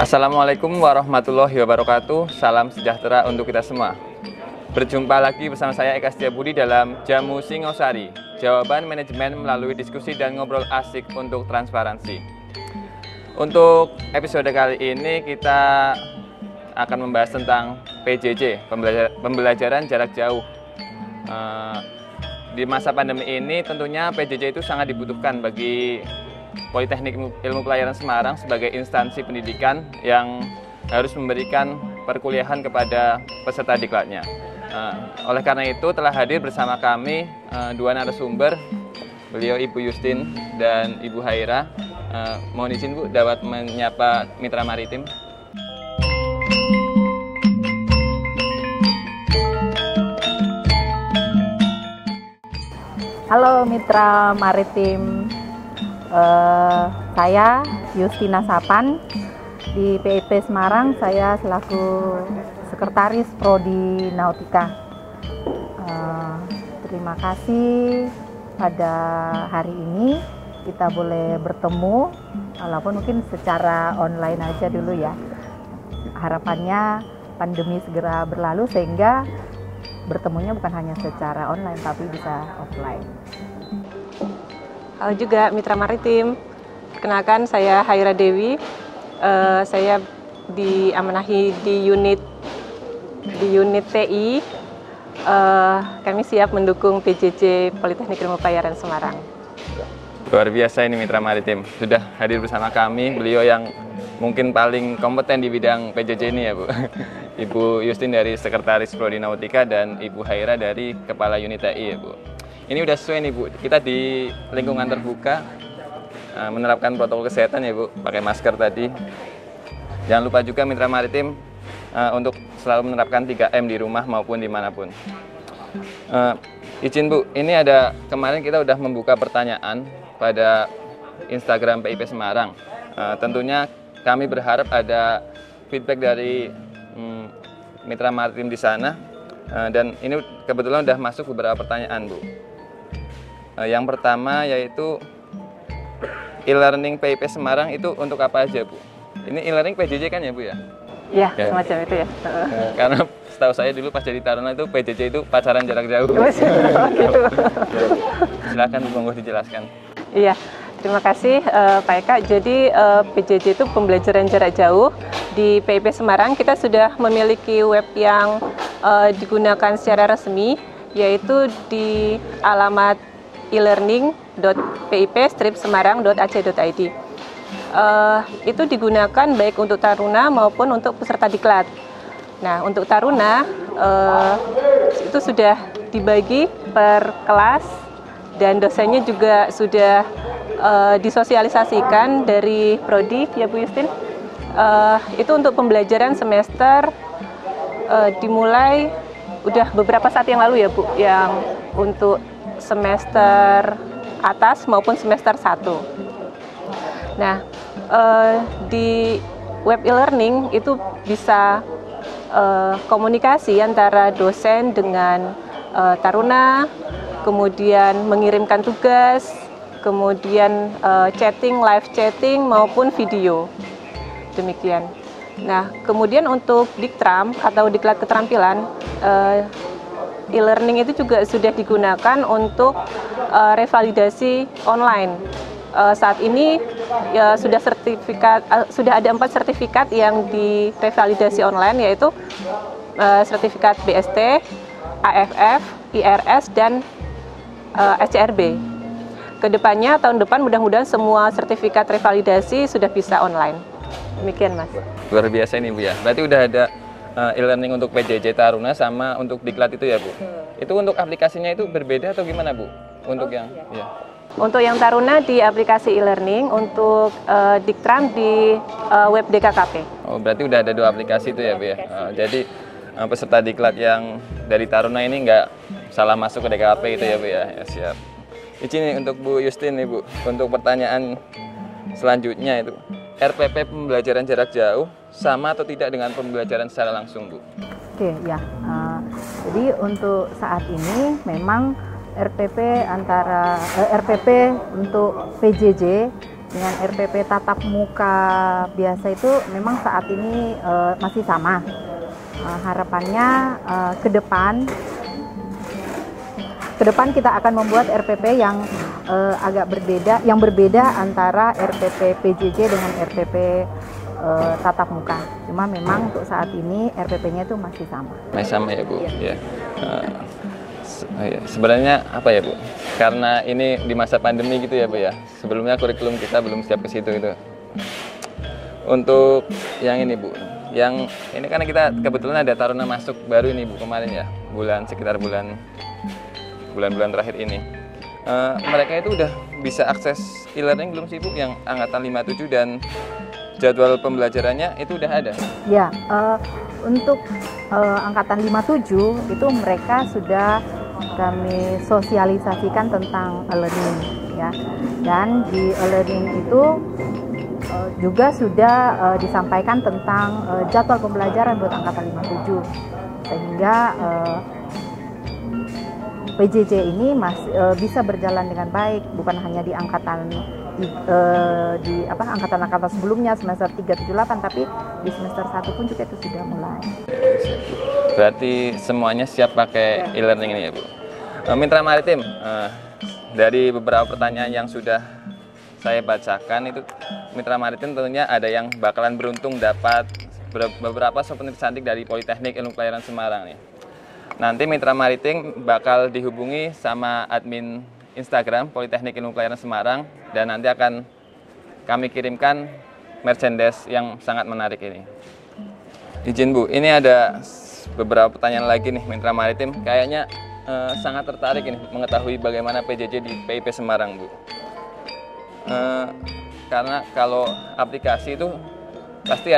Assalamualaikum warahmatullahi wabarakatuh. Salam sejahtera untuk kita semua. Berjumpa lagi bersama saya Eka Setiabudi dalam Jamu Singosari. Jawaban manajemen melalui diskusi dan ngobrol asik untuk transparansi. Untuk episode kali ini kita akan membahas tentang PJJ, pembelajaran jarak jauh. Di masa pandemi ini tentunya PJJ itu sangat dibutuhkan bagi Politeknik Ilmu Pelayaran Semarang sebagai instansi pendidikan yang harus memberikan perkuliahan kepada peserta diklatnya. Oleh karena itu telah hadir bersama kami dua narasumber, beliau Ibu Yustin dan Ibu Haira. Mohon izin Bu dapat menyapa mitra maritim. Halo mitra maritim. Saya Yustina Sapan di PIP Semarang. Saya selaku sekretaris Prodi Nautika. Terima kasih pada hari ini kita boleh bertemu, walaupun mungkin secara online aja dulu ya. Harapannya pandemi segera berlalu sehingga bertemunya bukan hanya secara online tapi bisa offline. Halo juga mitra maritim, perkenalkan saya Haira Dewi, saya diamanahi di unit TI, kami siap mendukung PJJ Politeknik Ilmu Pelayaran Semarang. Luar biasa ini mitra maritim, sudah hadir bersama kami, beliau yang mungkin paling kompeten di bidang PJJ ini ya Bu. Ibu Yustin dari Sekretaris Prodi Nautika dan Ibu Haira dari Kepala Unit TI ya Bu. Ini udah sesuai nih Bu, kita di lingkungan terbuka, menerapkan protokol kesehatan ya Bu, pakai masker tadi. Jangan lupa juga mitra maritim untuk selalu menerapkan 3M di rumah maupun dimanapun. Izin Bu, ini ada kemarin kita udah membuka pertanyaan pada Instagram PIP Semarang. Tentunya kami berharap ada feedback dari mitra maritim di sana, dan ini kebetulan udah masuk beberapa pertanyaan Bu. Yang pertama yaitu e-learning PIP Semarang itu untuk apa aja Bu? Ini e-learning PJJ kan ya Bu ya? Iya, ya. Semacam itu ya. Karena setahu saya dulu pas jadi taruna itu PJJ itu pacaran jarak jauh. Gitu. Silakan Bu, monggo dijelaskan. Iya, terima kasih Pak Eka. Jadi PJJ itu pembelajaran jarak jauh di PIP Semarang. Kita sudah memiliki web yang digunakan secara resmi, yaitu di alamat e-learning.pip-semarang.ac.id. Itu digunakan baik untuk taruna maupun untuk peserta diklat. Nah, untuk taruna itu sudah dibagi per kelas dan dosennya juga sudah disosialisasikan dari Prodi ya Bu Yustin. Itu untuk pembelajaran semester dimulai udah beberapa saat yang lalu ya Bu, yang untuk semester atas maupun semester 1. Nah, di web e-learning itu bisa komunikasi antara dosen dengan taruna, kemudian mengirimkan tugas, kemudian chatting, live chatting maupun video. Demikian. Nah, kemudian untuk Diktram atau Diklat Keterampilan, e-learning itu juga sudah digunakan untuk revalidasi online. Saat ini ya, sudah ada 4 sertifikat yang direvalidasi online, yaitu sertifikat BST, AFF, IRS, dan SCRB. Kedepannya tahun depan mudah-mudahan semua sertifikat revalidasi sudah bisa online. Demikian Mas. Luar biasa ini Bu ya. Berarti udah ada e-learning untuk PJJ Taruna sama untuk Diklat itu ya Bu. Itu untuk aplikasinya itu berbeda atau gimana Bu? Untuk yang ya. Untuk yang Taruna di aplikasi e-learning, untuk Diktram di web DKKP. Oh, berarti udah ada 2 aplikasi itu ya Bu ya. Jadi peserta Diklat yang dari Taruna ini nggak salah masuk ke DKKP itu ya Bu ya. Ya siap. Izin nih untuk Bu Yustin nih Bu, untuk pertanyaan selanjutnya itu. RPP pembelajaran jarak jauh sama atau tidak dengan pembelajaran secara langsung, Bu? Oke, ya. Jadi untuk saat ini memang RPP untuk PJJ dengan RPP tatap muka biasa itu memang saat ini masih sama. Harapannya ke depan kita akan membuat RPP yang agak berbeda antara RPP PJJ dengan RPP tatap muka. Cuma memang untuk saat ini RPP-nya itu masih sama. Masih sama ya Bu. Ya. Sebenarnya apa ya Bu? Karena ini di masa pandemi gitu ya Bu ya. Sebelumnya kurikulum kita belum siap ke situ gitu. Untuk yang ini Bu, yang ini karena kita kebetulan ada taruna masuk baru ini Bu kemarin ya, sekitar bulan-bulan terakhir ini. Mereka itu udah bisa akses e-learning belum sih Bu yang angkatan 57 dan jadwal pembelajarannya itu udah ada? Ya, untuk angkatan 57 itu mereka sudah kami sosialisasikan tentang e-learning ya. Dan di e-learning itu juga sudah disampaikan tentang jadwal pembelajaran buat angkatan 57. Sehingga PJJ ini bisa berjalan dengan baik, bukan hanya di angkatan angkatan sebelumnya semester 378, tapi di semester 1 pun juga itu sudah mulai. Berarti semuanya siap pakai e-learning ini ya Bu. Mitra Maritim, dari beberapa pertanyaan yang sudah saya bacakan itu Mitra Maritim tentunya ada yang bakalan beruntung dapat beberapa souvenir cantik dari Politeknik Ilmu Pelayaran Semarang nih. Nanti Mitra Maritim bakal dihubungi sama admin Instagram Politeknik Ilmu Pelayaran Semarang dan nanti akan kami kirimkan merchandise yang sangat menarik ini. Izin Bu, ini ada beberapa pertanyaan lagi nih Mitra Maritim. Kayaknya sangat tertarik ini mengetahui bagaimana PJJ di PIP Semarang Bu. Karena kalau aplikasi itu pasti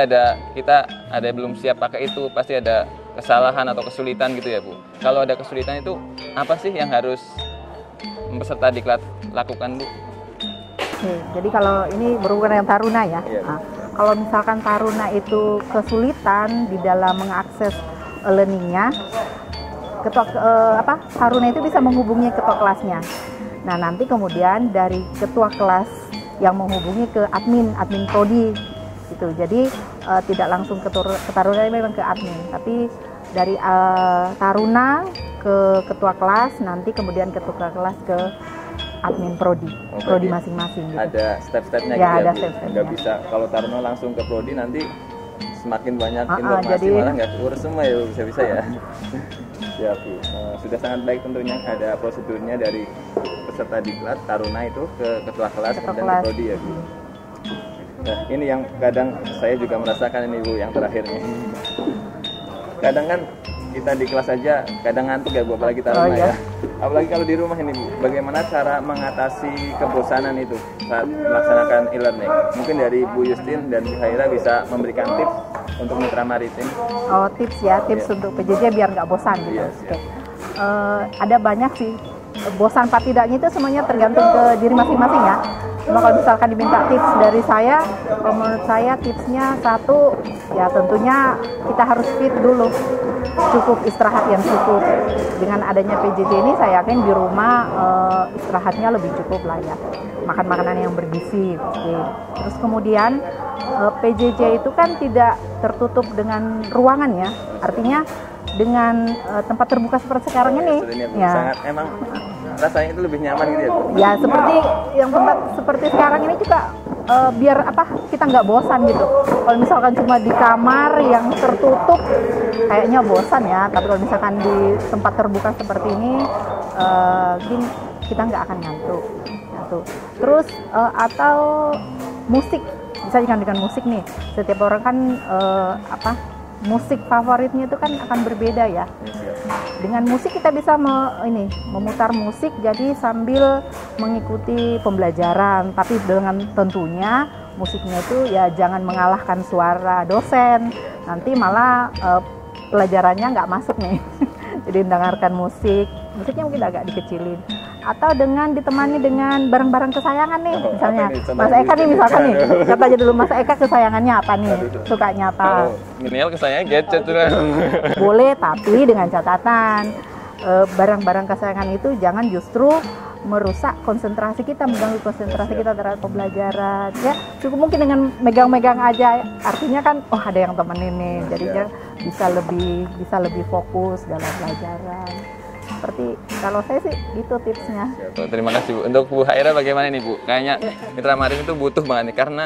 kita ada yang belum siap pakai itu, pasti ada kesalahan atau kesulitan gitu ya Bu. Kalau ada kesulitan itu apa sih yang harus peserta diklat lakukan Bu? Oke, jadi kalau ini berhubungan dengan taruna ya. Iya. Nah, kalau misalkan taruna itu kesulitan di dalam mengakses learningnya, taruna itu bisa menghubungi ketua kelasnya. Nah nanti kemudian dari ketua kelas yang menghubungi ke admin prodi gitu. Jadi tidak langsung ke taruna, memang ke admin, tapi dari taruna ke ketua kelas, nanti kemudian ketua kelas ke admin prodi masing-masing. Gitu. Ada step-stepnya ya, gitu ada ya, step-stepnya. nggak bisa kalau taruna langsung ke prodi nanti semakin banyak informasi jadi, malah nggak keurus semua ya bisa ya. Ya Bu, sudah sangat baik tentunya ada prosedurnya dari peserta diklat taruna itu ke ketua kelas dan ke prodi ya Bu. Nah ini yang kadang saya juga merasakan ini Bu, yang terakhir nih. Kadang kan kita di kelas aja kadang ngantuk ya Bu, apalagi taruna ya. Apalagi kalau di rumah ini Bu, bagaimana cara mengatasi kebosanan itu saat melaksanakan e-learning? Mungkin dari Bu Justin dan Bu Haira bisa memberikan tips untuk Mitra Maritim. Oh tips ya, untuk PJJ biar nggak bosan gitu. Yes. Ada banyak sih, bosan apa tidaknya itu semuanya tergantung ke diri masing-masing ya. Cuma kalau misalkan diminta tips dari saya, menurut saya tipsnya satu, ya tentunya kita harus fit dulu. Cukup istirahat yang cukup. Dengan adanya PJJ ini saya yakin di rumah istirahatnya lebih cukup lah ya. Makan makanan yang bergizi. Terus kemudian PJJ itu kan tidak tertutup dengan ruangan ya. Artinya dengan tempat terbuka seperti sekarang ini ya. Sangat emang rasanya itu lebih nyaman gitu ya Bu? Ya seperti yang tempat seperti sekarang ini juga biar kita nggak bosan gitu. Kalau misalkan cuma di kamar yang tertutup kayaknya bosan ya, tapi kalau misalkan di tempat terbuka seperti ini kita nggak akan ngantuk. Terus atau musik, bisa dengan musik nih, setiap orang kan musik favoritnya itu kan akan berbeda ya. Dengan musik kita bisa memutar musik jadi sambil mengikuti pembelajaran, tapi dengan tentunya musiknya itu ya jangan mengalahkan suara dosen, nanti malah pelajarannya nggak masuk nih. Jadi dengarkan musiknya mungkin agak dikecilin, atau ditemani dengan barang-barang kesayangan nih, misalnya Mas Eka nih, misalkan nih, kata aja dulu Mas Eka kesayangannya apa nih, sukanya apa? Minimal kesayangan gadget tuh. Boleh, tapi dengan catatan barang-barang kesayangan itu jangan justru merusak konsentrasi kita, mengganggu konsentrasi kita terhadap pembelajaran. Ya, cukup mungkin dengan megang-megang aja, artinya kan, oh ada yang temenin nih, jadinya bisa lebih fokus dalam pelajaran. Seperti kalau saya sih itu tipsnya. Terima kasih Bu. Untuk Bu Haira bagaimana nih Bu? Kayaknya Mitra Maritim itu butuh banget nih, karena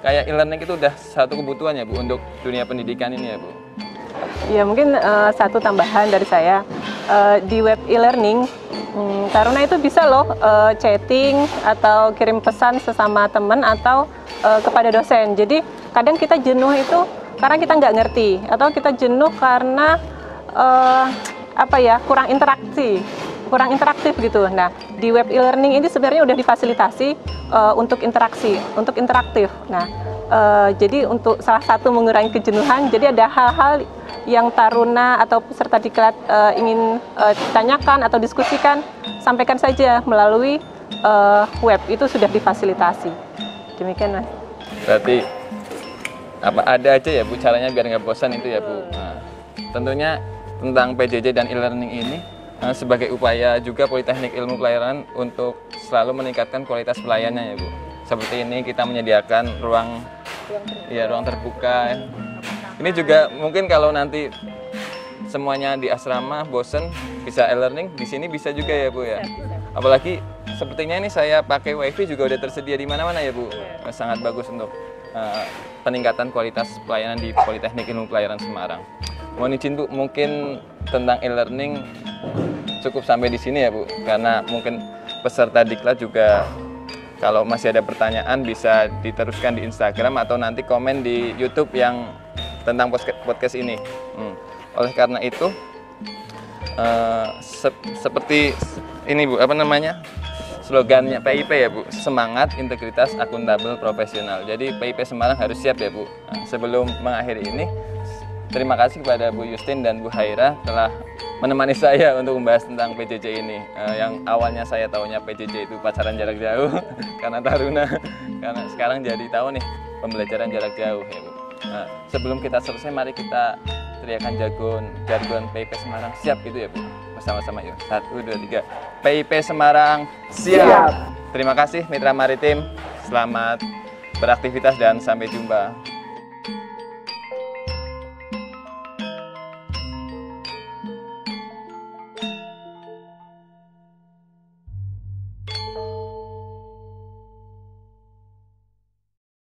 kayak e-learning itu udah satu kebutuhan ya Bu untuk dunia pendidikan ini ya Bu. Ya mungkin satu tambahan dari saya, di web e-learning Taruna itu bisa loh chatting atau kirim pesan sesama teman atau kepada dosen. Jadi kadang kita jenuh itu karena kita nggak ngerti, atau kita jenuh karena kurang interaktif gitu. Nah, di web e-learning ini sebenarnya udah difasilitasi untuk interaktif. Nah, jadi untuk salah satu mengurangi kejenuhan, jadi ada hal-hal yang Taruna atau peserta diklat ingin tanyakan atau diskusikan, sampaikan saja melalui web, itu sudah difasilitasi. Demikian Mas. Berarti ada aja ya Bu caranya biar nggak bosan itu ya Bu. Nah, tentunya tentang PJJ dan e-learning ini sebagai upaya juga Politeknik Ilmu Pelayaran untuk selalu meningkatkan kualitas pelayanannya ya Bu. Seperti ini kita menyediakan ruang terbuka. Ini juga mungkin kalau nanti semuanya di asrama bosen bisa e-learning, di sini bisa juga ya Bu ya. Apalagi sepertinya ini saya pakai wifi juga udah tersedia di mana-mana ya Bu. Sangat bagus untuk peningkatan kualitas pelayanan di Politeknik Ilmu Pelayaran Semarang. Mohon izin Bu, mungkin tentang e-learning cukup sampai di sini ya Bu, karena mungkin peserta diklat juga kalau masih ada pertanyaan bisa diteruskan di Instagram atau nanti komen di YouTube yang tentang podcast ini. Oleh karena itu seperti ini Bu, slogannya PIP ya Bu, semangat, integritas, akuntabel, profesional. Jadi PIP Semarang harus siap ya Bu. Nah, sebelum mengakhiri ini, terima kasih kepada Bu Justin dan Bu Haira telah menemani saya untuk membahas tentang PJJ ini. Yang awalnya saya tahunya PJJ itu pacaran jarak jauh karena Taruna, karena sekarang jadi tahu nih pembelajaran jarak jauh ya Bu. Nah, sebelum kita selesai, mari kita teriakan jargon PIP Semarang siap gitu ya Bu. Bersama-sama yuk. 1, 2, 3. PIP Semarang siap. Terima kasih Mitra Maritim. Selamat beraktivitas dan sampai jumpa.